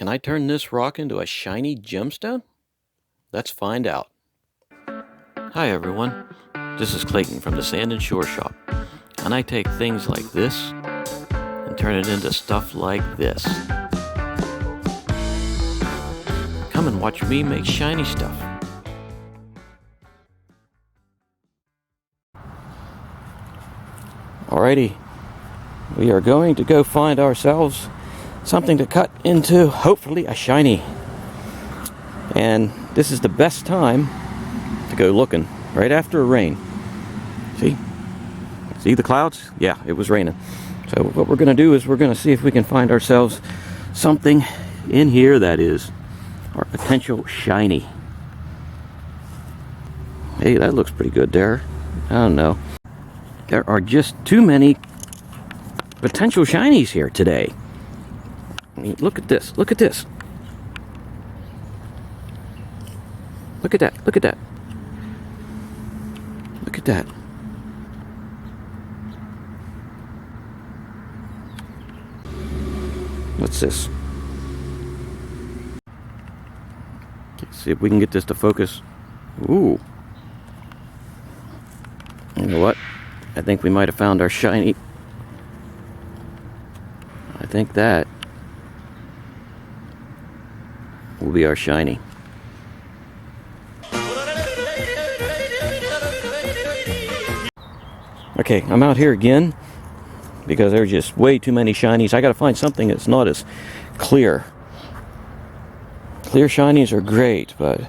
Can I turn this rock into a shiny gemstone? Let's find out. Hi everyone, this is Clayton from the Sand and Shore Shop, and I take things like this and turn it into stuff like this. Come and watch me make shiny stuff. Alrighty, we are going to go find ourselves something to cut into, hopefully a shiny. And this is the best time to go looking, right after a rain. See the clouds? Yeah, it was raining. So what we're going to do is we're going to see if we can find ourselves something in here that is our potential shiny. Hey, that looks pretty good there. I don't know. There are just too many potential shinies here today. I mean, look at this. Look at this. Look at that. Look at that. Look at that. What's this? Let's see if we can get this to focus. Ooh. You know what? I think we might have found our shiny. I think that will be our shiny. Okay, I'm out here again because there's just way too many shinies. I gotta find something that's not as clear. Clear shinies are great, but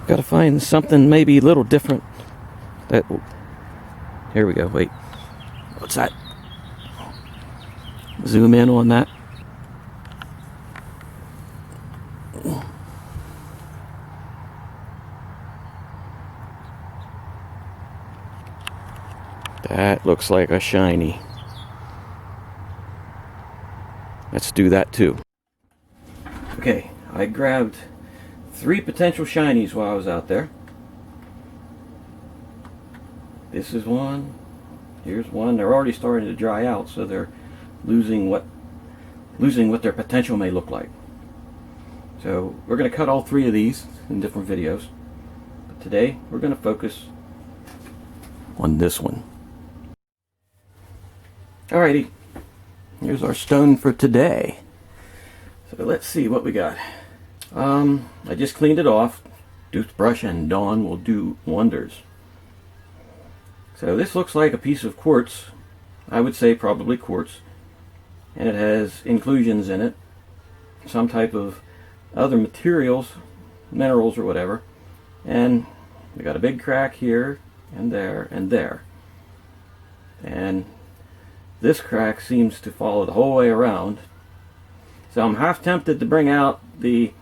gotta find something maybe a little different. That. Here we go. Wait, what's that? Zoom in on that. That looks like a shiny. Let's do that too. Okay, I grabbed 3 potential shinies while I was out there. This is one. Here's one. They're already starting to dry out, so they're losing what their potential may look like. So we're going to cut all 3 of these in different videos. But today we're going to focus on this one. Alrighty, here's our stone for today. So let's see what we got. I just cleaned it off. Toothbrush and Dawn will do wonders. So this looks like a piece of quartz. I would say probably quartz. And it has inclusions in it. Some type of other materials, minerals or whatever. And we got a big crack here and there and there. And this crack seems to follow the whole way around. So I'm half tempted to bring out the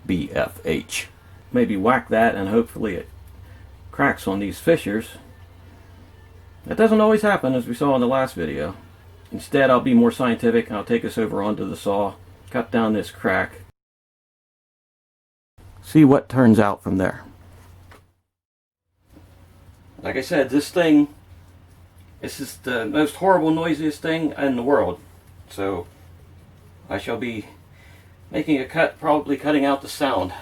BFH. Maybe whack that and hopefully it cracks on these fissures. That doesn't always happen, as we saw in the last video. Instead, I'll be more scientific and I'll take us over onto the saw, cut down this crack, see what turns out from there. Like I said, this is the most horrible, noisiest thing in the world. So I shall be making a cut, probably cutting out the sound.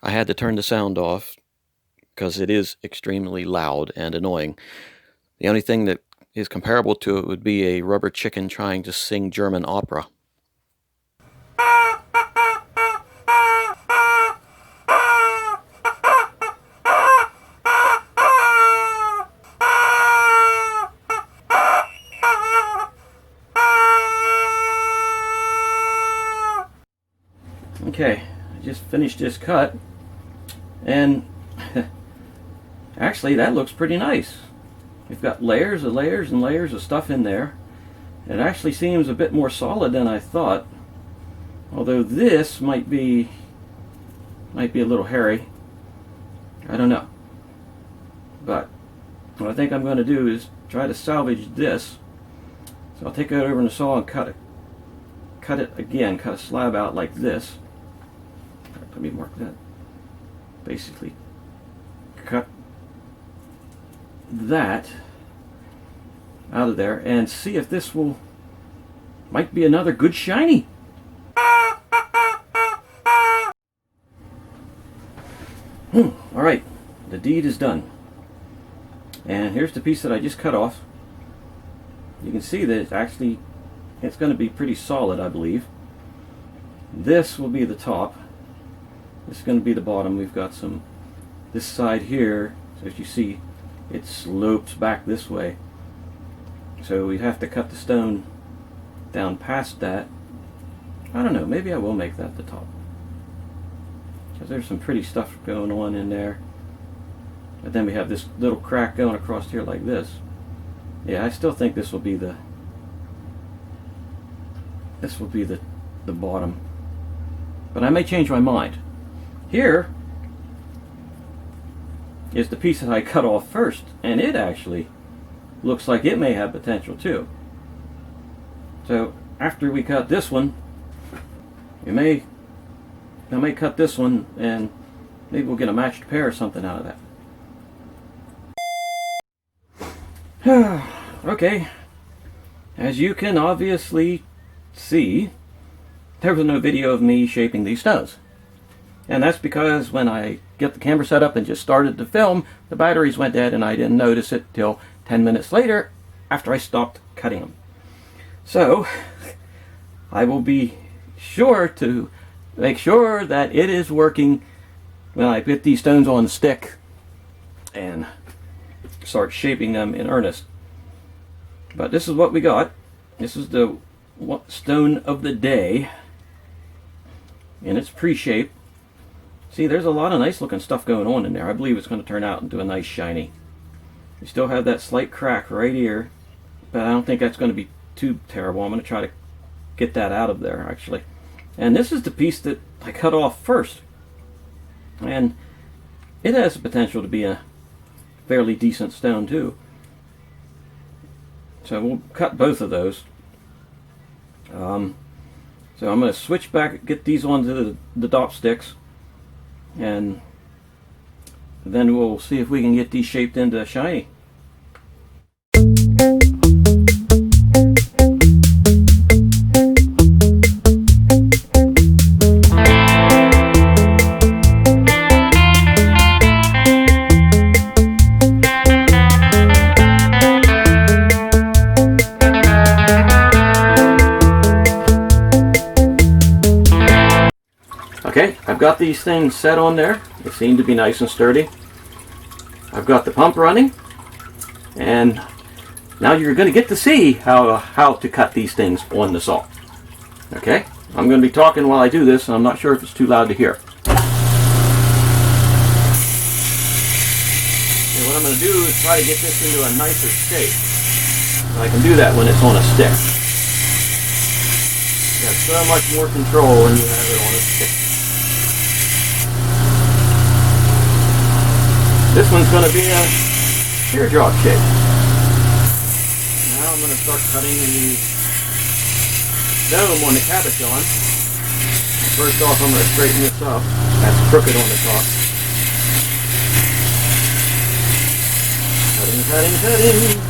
I had to turn the sound off because it is extremely loud and annoying. The only thing that is comparable to it would be a rubber chicken trying to sing German opera. Okay, I just finished this cut, and actually that looks pretty nice. We've got layers and layers and layers of stuff in there. It actually seems a bit more solid than I thought, although this might be a little hairy. I don't know. But what I think I'm going to do is try to salvage this. So I'll take it over in the saw and cut cut it again, cut a slab out like this. Let me mark that. Basically, cut that out of there and see if this might be another good shiny. Alright, the deed is done. And here's the piece that I just cut off. You can see that it's going to be pretty solid, I believe. This will be the top. This is going to be the bottom. We've got this side here, so as you see, it slopes back this way. So we'd have to cut the stone down past that. I don't know, maybe I will make that the top. Because there's some pretty stuff going on in there. And then we have this little crack going across here like this. Yeah, I still think this will be the bottom. But I may change my mind. Here is the piece that I cut off first, and it actually looks like it may have potential too. So after we cut this one, I may cut this one, and maybe we'll get a matched pair or something out of that. Okay, as you can obviously see, there was no video of me shaping these stones. And that's because when I get the camera set up and just started to film, the batteries went dead and I didn't notice it till 10 minutes later after I stopped cutting them. So I will be sure to make sure that it is working when I put these stones on the stick and start shaping them in earnest. But this is what we got. This is the stone of the day, and it's pre-shaped. See, there's a lot of nice looking stuff going on in there. I believe it's going to turn out into a nice shiny. We still have that slight crack right here, but I don't think that's going to be too terrible. I'm going to try to get that out of there actually. And this is the piece that I cut off first, and it has the potential to be a fairly decent stone too. So we'll cut both of those. So I'm going to switch back, get these onto the dop sticks, and then we'll see if we can get these shaped into a shiny. Okay, I've got these things set on there. They seem to be nice and sturdy. I've got the pump running, and now you're going to get to see how to cut these things on the saw. Okay, I'm going to be talking while I do this, and I'm not sure if it's too loud to hear. And what I'm going to do is try to get this into a nicer shape. And I can do that when it's on a stick. You have so much more control when you have it on a stick. This one's going to be a teardrop shape. Now I'm going to start cutting the dome on the cabochon. First off, I'm going to straighten this up. That's crooked on the top. Cutting, cutting, cutting.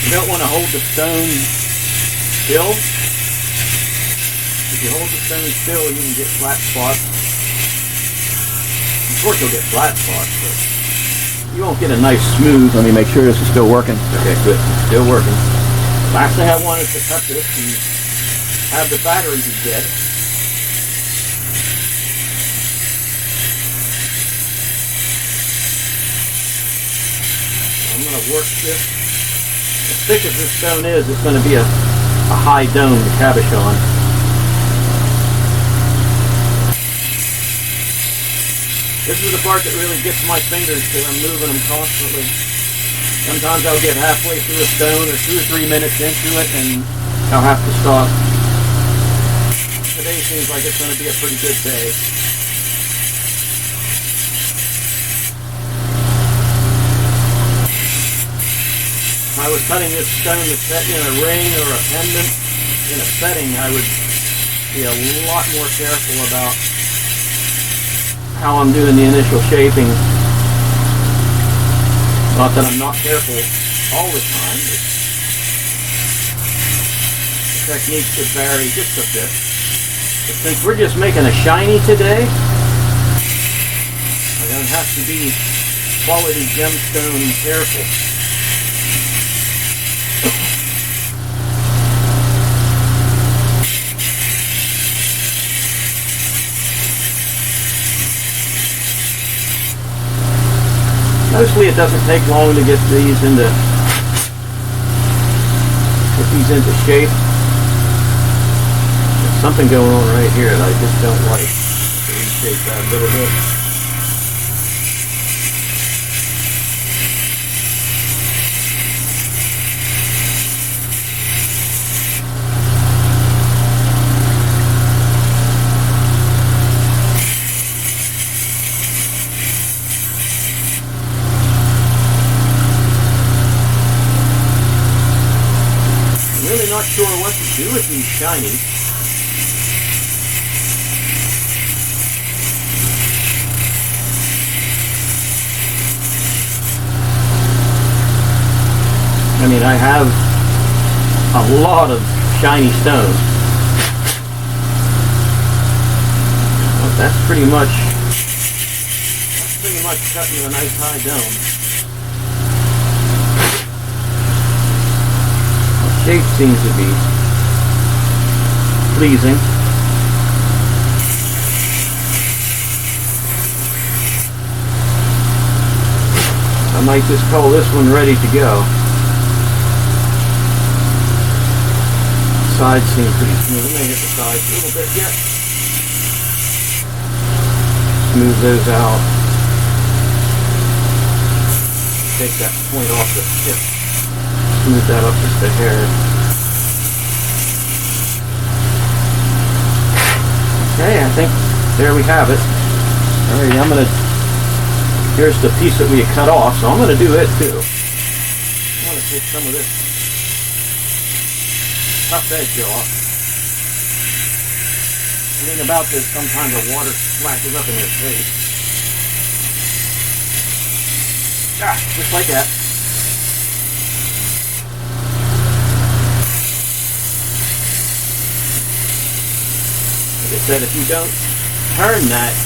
You don't want to hold the stone still. If you hold the stone still, you can get flat spots. Of course you'll get flat spots, but you won't get a nice smooth. Let me make sure this is still working. Okay, good. Still working. Last thing I want is to cut this and have the battery be dead. I'm going to work this. As thick as this stone is, it's going to be a high dome to cabochon. This is the part that really gets my fingers because I'm moving them constantly. Sometimes I'll get halfway through a stone or 2 or 3 minutes into it and I'll have to stop. Today seems like it's going to be a pretty good day. If I was cutting this stone to set in a ring or a pendant in a setting, I would be a lot more careful about how I'm doing the initial shaping. Not that I'm not careful all the time, but the technique could vary just a bit. But since we're just making a shiny today, I don't have to be quality gemstone careful. Mostly it doesn't take long to get these into shape. There's something going on right here that I just don't like. So reshape that a little bit. Not sure what to do with these shinies. I mean, I have a lot of shiny stones. Well, that's pretty much cutting a nice high dome. Shape seems to be pleasing. I might just call this one ready to go. Sides seem pretty smooth. I may hit the sides a little bit yet. Smooth those out. Take that point off the tip. Smooth that up just a hair. Okay, I think there we have it. Alright, here's the piece that we had cut off, so I'm gonna do it too. I'm gonna take some of this tough edge off. The thing about this, sometimes the water splashes up in your face. Just like that. Like I said, if you don't turn that,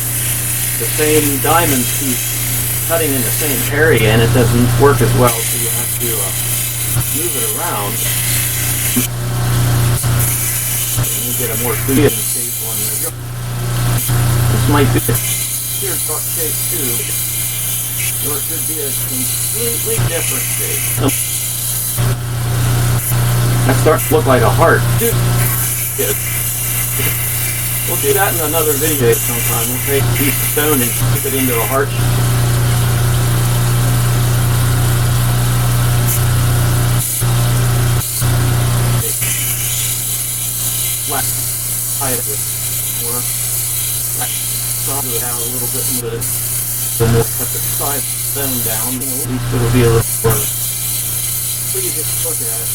the same diamond piece cutting in the same area, and it doesn't work as well, so you have to move it around. And you get a more clear shape on the. This might be a clear cut shape too, or it could be a completely different shape. That starts to look like a heart. We'll do that in another video sometime. We'll take a piece of stone and stick it into a heart. Flat, tie it with corner. Stop it out a little bit and then we'll cut the side stone down. At least it'll be a little more. Please just look at it.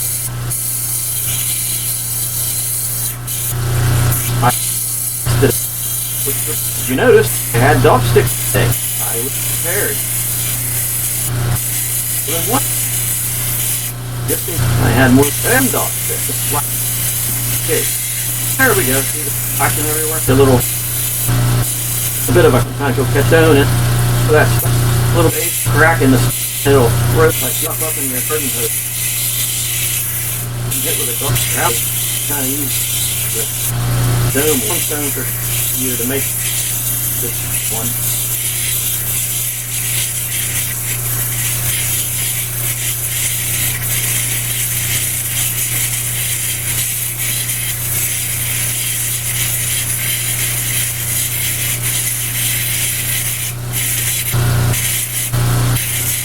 You notice I had dog sticks today. I was prepared. Then what? I had more than dog sticks. Okay, there we go. See the action everywhere. A bit of a potential ketone. So that's a little base crack in the. It'll roast like jump up in your curtain hood. You hit with a dog strap. Kind of use the dome, one stone for you to make this one.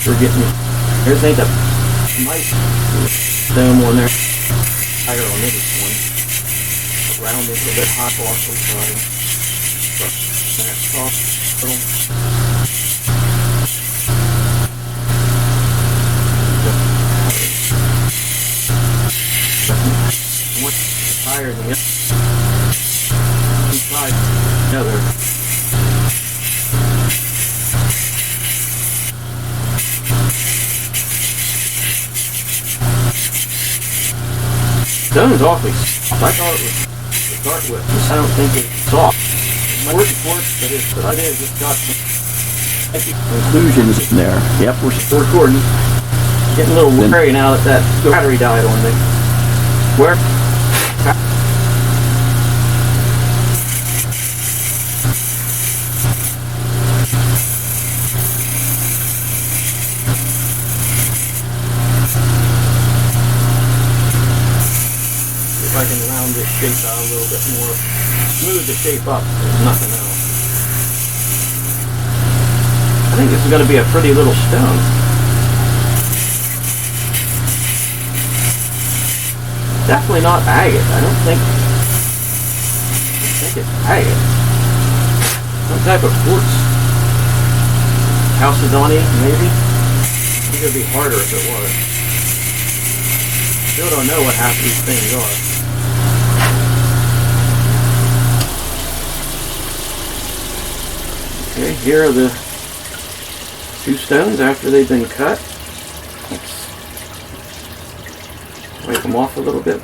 We're getting, here's ain't the might stone one there. Higher on this one. Around it a little bit hot off the side. That soft little. One higher than the other. Inside the other. Stone's awfully soft. I thought it was to start with. I don't think it's soft. My working for it, but I did just got some conclusions in there. Yep, we're still recording. Getting a little wary now that the battery died on me. Where? If I can round this shape out a little bit more, smooth the shape up, there's nothing else. I think this is going to be a pretty little stone. Definitely not agate. I don't think it's agate. Some type of quartz. Chalcedony, maybe? I think it would be harder if it was. Still don't know what half of these things are. Okay, here are the two stones after they've been cut. Let's wipe them off a little bit.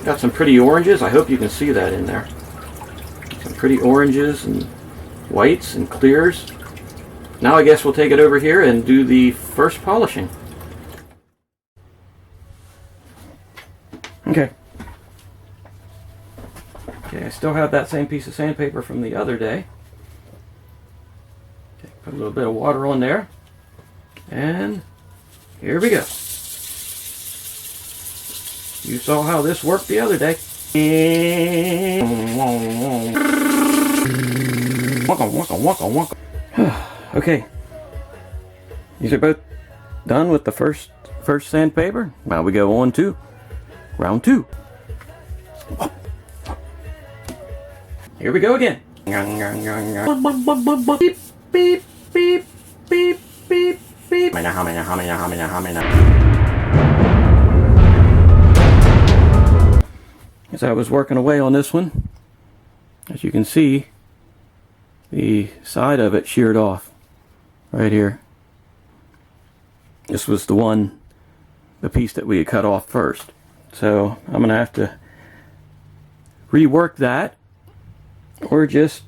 Got some pretty oranges. I hope you can see that in there. Some pretty oranges and whites and clears. Now I guess we'll take it over here and do the first polishing. Okay, I still have that same piece of sandpaper from the other day. Okay, put a little bit of water on there. And here we go. You saw how this worked the other day. Okay, these are both done with the first sandpaper. Now we go on to round 2. Here we go again. Beep, beep, beep, beep, beep, beep. As I was working away on this one, as you can see, the side of it sheared off right here. This was the piece that we had cut off first. So I'm going to have to rework that or just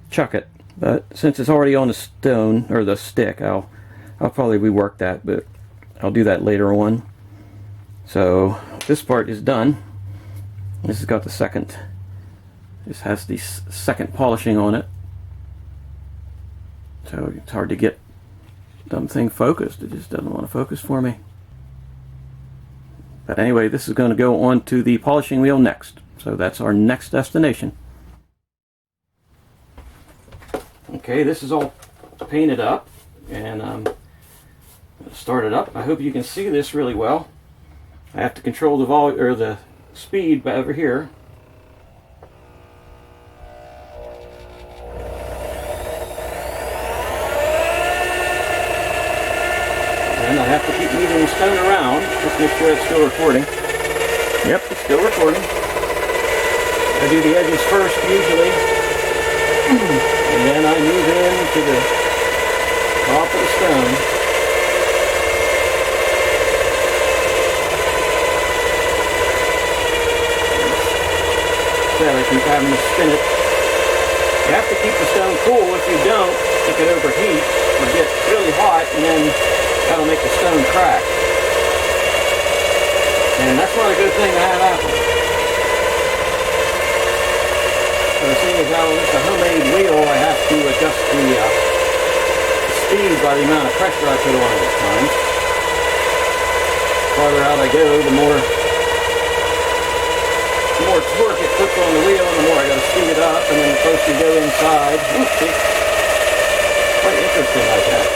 chuck it. But since it's already on the stone or the stick, I'll probably rework that, but I'll do that later on. So this part is done. This has got the second. This has the second polishing on it. So it's hard to get dumb thing focused. It just doesn't want to focus for me. But anyway, this is going to go on to the polishing wheel next. So that's our next destination. Okay, this is all painted up, and I'm going to start it up. I hope you can see this really well. I have to control the volume or the speed over here. And I have to keep moving the stone around. Just make sure it's still recording. Yep, it's still recording. I do the edges first usually. And then I move in to the top of the stone. I keep having to spin it. You have to keep the stone cool. If you don't, it can overheat or get really hot, and then that'll make the stone crack. And that's not a good thing to have happen. So seeing as how it's a homemade wheel, I have to adjust the speed by the amount of pressure I put on it at times. The farther out I go, the more torque it puts on the wheel, and the more I gotta speed it up, and then the closer you go inside. Oops, it's quite interesting like that.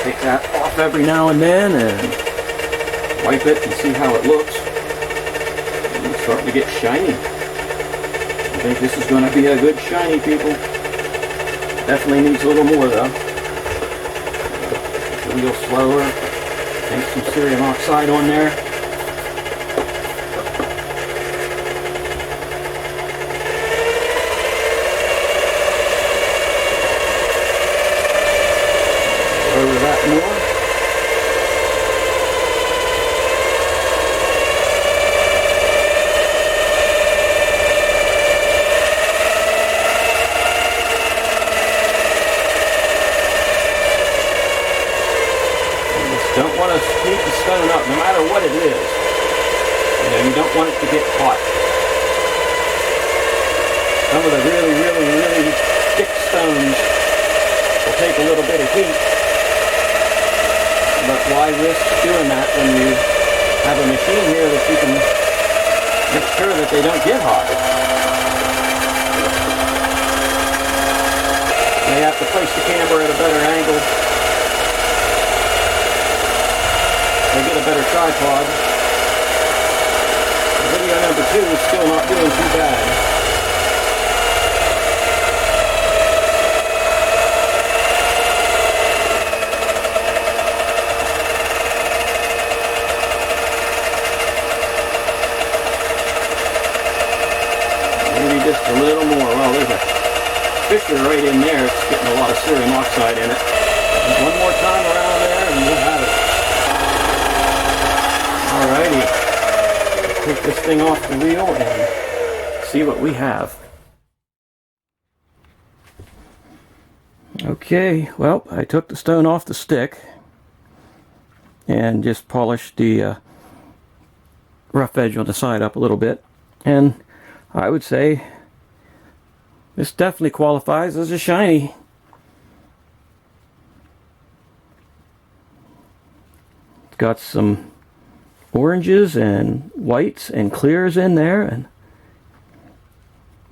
Take that off every now and then and wipe it and see how it looks. And it's starting to get shiny. I think this is going to be a good shiny, people. Definitely needs a little more though. A little slower. Take some cerium oxide on there. Over that more. Don't want to heat the stone up, no matter what it is. You know, you don't want it to get hot. Some of the really thick stones will take a little bit of heat, but why risk doing that when you have a machine here that you can make sure that they don't get hot? You have to place the camera at a better angle. Get a better tripod. Video number 2 is still not doing too bad. Maybe just a little more. Well, there's a fissure right in there. It's getting a lot of cerium oxide in it. And one more time around there and we'll have it. Alrighty, take this thing off the wheel and see what we have. Okay, well, I took the stone off the stick and just polished the rough edge on the side up a little bit, and I would say this definitely qualifies as a shiny. It's got some oranges and whites and clears in there, and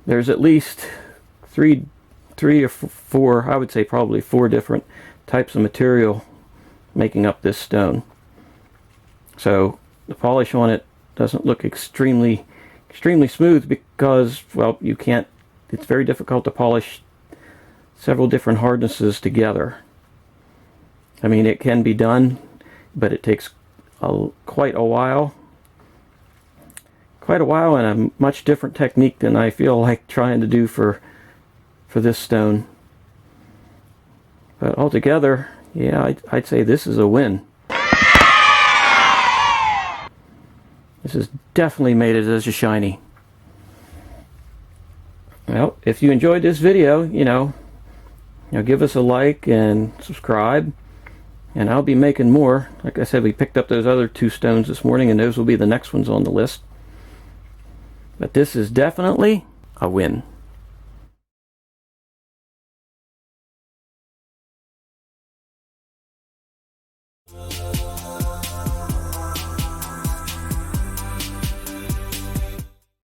there's at least three or four, I would say probably 4 different types of material making up this stone. So the polish on it doesn't look extremely smooth because, well, you can't, it's very difficult to polish several different hardnesses together. I mean, it can be done, but it takes quite a while and a much different technique than I feel like trying to do for this stone. But altogether, yeah, I'd say this is a win. This has definitely made it as a shiny. Well, if you enjoyed this video, you know, give us a like and subscribe. And I'll be making more. Like I said, we picked up those other 2 stones this morning, and those will be the next ones on the list. But this is definitely a win.